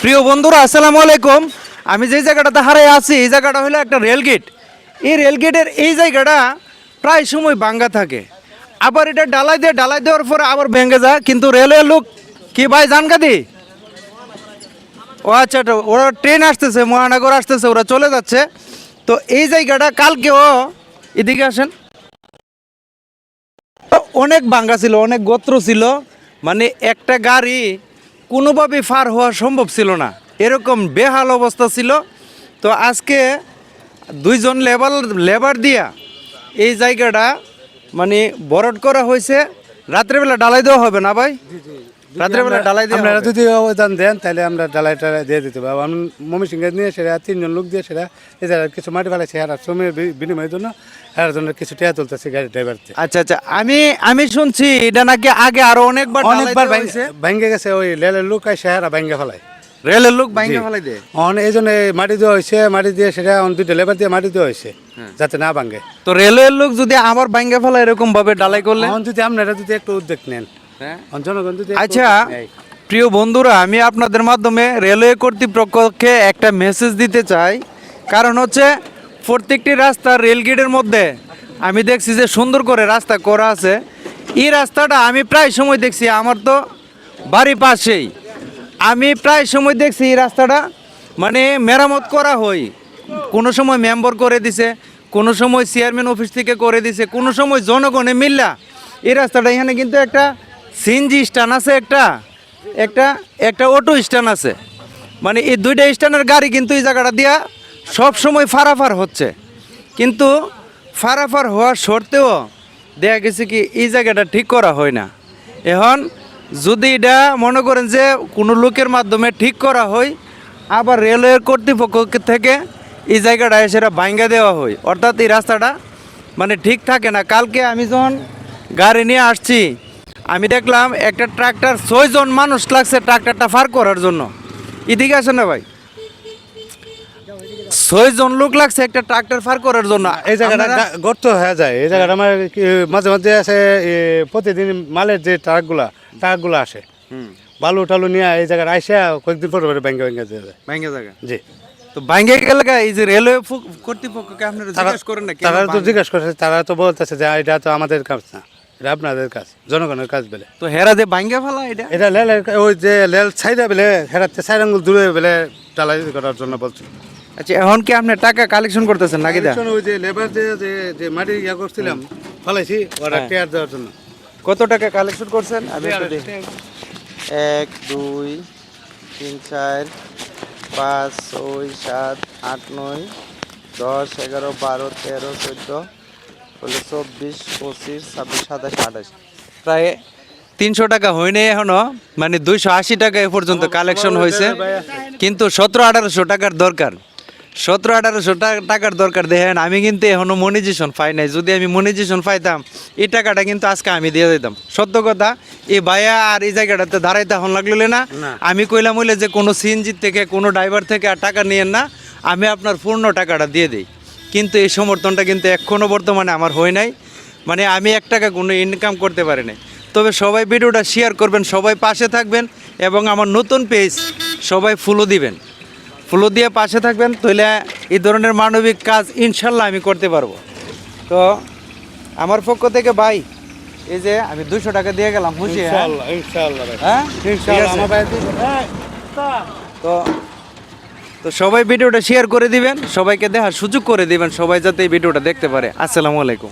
প্রিয় বন্ধুরা আসসালামু আলাইকুম। আমি যে জায়গাটাতে হারাই আছি এই জায়গাটা হলো একটা রেলগেট। এই রেলগেটের এই জায়গাটা প্রায় সময় ভাঙ্গা থাকে, আবার এটা ডালাই দেওয়ার পরে আবার ভেঙে যায়। কিন্তু রেলওয়ের লোক কি ভাই জানকাদি, ও আচ্ছা ওরা ট্রেন আসতেছে, মহানগর আসতেছে, ওরা চলে যাচ্ছে। তো এই জায়গাটা কালকেও এদিকে আসেন, অনেক ভাঙ্গা ছিল, অনেক গোত্র ছিল, মানে একটা গাড়ি কোনোভাবে পার হওয়া সম্ভব ছিল না, এরকম বেহাল অবস্থা ছিল। তো আজকে দুইজন লেবার দিয়া এই জায়গাটা মানে বরড করা হয়েছে। রাত্রেবেলা ডালাই দেওয়া হবে না ভাই? রাত্রেবেলা ডালাই দেওয়া আপনারা হবে। যদি অবদান দেন তাহলে আমরা ডালাইটা দিয়ে দিতে পারবো। আমি ময়মনসিংহে নিয়ে সেটা 3 জন লোক দিয়ে সেটা এই জায়গায় কিছু মাটি ফেলাইছে, আর শ্রমের বিনিময়ের জন্য এর জন্য কিছু টেয়া তুলতেছে গাড়ি ড্রাইভারতে। আচ্ছা আচ্ছা, আমি শুনছি এটা নাকি আগে আরো অনেকবার অনেকবার হয়েছে, ভাঙ্গে গেছে, ওই লেলের লোক আইসে আর ভাঙ্গে ফেলায়। রেলের লোক ভাঙ্গা ফেলাই দেয়। এই জন্য মাটি দেওয়া হয়েছে, মাটি দিয়ে সেটা 2টা লেবার দিয়ে মাটি দেওয়া হয়েছে যাতে না ভাঙ্গে। তো রেলের লোক যদি আবার ভাঙ্গা ফেলা এরকম ভাবে ডালাই করলে, যদি আপনারা যদি একটু উদ্যোগ নেন, জনগণ যদি একটু আচ্ছা উদ্যোগ নেয়। প্রিয় বন্ধুরা, আমি আপনাদের মাধ্যমে রেলওয়ে কর্তৃপক্ষকে একটা মেসেজ দিতে চাই। কারণ হচ্ছে প্রত্যেকটি রাস্তা রেলগেটের মধ্যে আমি দেখছি যে সুন্দর করে রাস্তা করা আছে। এই রাস্তাটা আমি প্রায় সময় দেখছি, আমার তো বাড়ির পাশেই, আমি প্রায় সময় দেখছি এই রাস্তাটা মানে মেরামত করা হয়। কোনো সময় মেম্বার করে দিছে, কোনো সময় চেয়ারম্যান অফিস থেকে করে দিছে, কোনো সময় জনগণে মিল্লা এই রাস্তাটা। এখানে কিন্তু একটা সিএনজি স্ট্যান্ড আছে, একটা একটা একটা অটো স্ট্যান্ড আছে, মানে এই দুইটা স্ট্যান্ডের গাড়ি কিন্তু এই জায়গাটা দিয়া সব সময় ফারাফার হচ্ছে। কিন্তু ফারাফার হওয়ার সত্ত্বেও দেখা গেছে কি এই জায়গাটা ঠিক করা হয় না। এখন যদি এটা মনে করেন যে কোনো লোকের মাধ্যমে ঠিক করা হয়, আবার রেলওয়ের কর্তৃপক্ষ থেকে এই জায়গাটা সেটা ভাঙ্গা দেওয়া হয়, অর্থাৎ এই রাস্তাটা মানে ঠিক থাকে না। কালকে আমি যখন গাড়ি নিয়ে আসছি আমি দেখলাম একটা ট্রাক্টর 6 জন মানুষ লাগছে ট্রাক্টরটা পার করার জন্য। এদিকে আসেন না ভাই, 6 জন লোক লাগছে একটা ট্রাক্টর পার করার জন্য। এই জায়গাটা গর্ত হয়ে যায়। এই জায়গাটা আমার মাঝে মাঝে আছে, প্রতিদিন মালের যে ট্রাকগুলো আসে বালু টালু নিয়ে এই জায়গায় আইসে কয়েকদিন পরে পরে ব্যাঙ্গে দিয়ে যায়। ভাঙ্গা জায়গা, জি। তো ভাঙ্গে গেলে এই যে রেলওয়ে কর্তৃপক্ষকে আপনারা জিজ্ঞেস করেন না? তারা তো জিজ্ঞেস করছে, তারা তো বলতেছে যে এটা তো আমাদের কাজ না, এটা আপনাদের কাজ, জনগণের কাজ বলে। তো হেরা যে ভাঙ্গা ফেলা এটা লেলের ওই যে লেল ছাইরা বেলে হেরাতে 4 আঙ্গুল দূরে বেলে ডালাই করার জন্য বলছে। আচ্ছা, এখন কি আপনি টাকা কালেকশন করতেছেন নাকি? ওই যে লেবার যে মাটি ইয়া করছিলাম ফলাইছি ওরা টেয়ার দেওয়ার জন্য। কত টাকা কালেকশন করছেন? আমি একটু দেখি। 1 2 3 4 5 6 7 8 9 10 11 12 13 14 24 25 26 27 28, প্রায় 300 টাকা হয়নি এখনো, মানে 280 টাকা এ পর্যন্ত কালেকশন হয়েছে। কিন্তু 17-1800 টাকার দরকার, 17-1800 টাকার দরকার। দেখেন আমি কিন্তু এখনো মনিটেশন পাই নাই। যদি আমি মনিটেশন পাইতাম এই টাকাটা কিন্তু আজকে আমি দিয়ে দিতাম। সত্য কথা, এই ভাইয়া আর এই জায়গাটাতে দাঁড়াইতে এখন লাগলো না। আমি কইলাম হইলে যে কোনো সিএনজি থেকে কোনো ড্রাইভার থেকে আর টাকা নিয়েন না, আমি আপনার পূর্ণ টাকাটা দিয়ে দিই। কিন্তু এই সমর্থনটা কিন্তু এখনও বর্তমানে আমার হয় নাই, মানে আমি 1 টাকা কোনো ইনকাম করতে পারি নাই। তবে সবাই ভিডিওটা শেয়ার করবেন, সবাই পাশে থাকবেন, এবং আমার নতুন পেজ সবাই ফলো দিবেন, ফলো দিয়ে পাশে থাকবেন। তাহলে এই ধরনের মানবিক কাজ ইনশাল্লাহ আমি করতে পারবো। তো আমার পক্ষ থেকে ভাই এই যে আমি 200 টাকা দিয়ে গেলাম, খুশি? হ্যাঁ তো সবাই ভিডিওটা শেয়ার করে দিবেন, সবাইকে দেখার সুযোগ করে দিবেন, সবাই যাতে এই ভিডিওটা দেখতে পারে। আসসালামু আলাইকুম।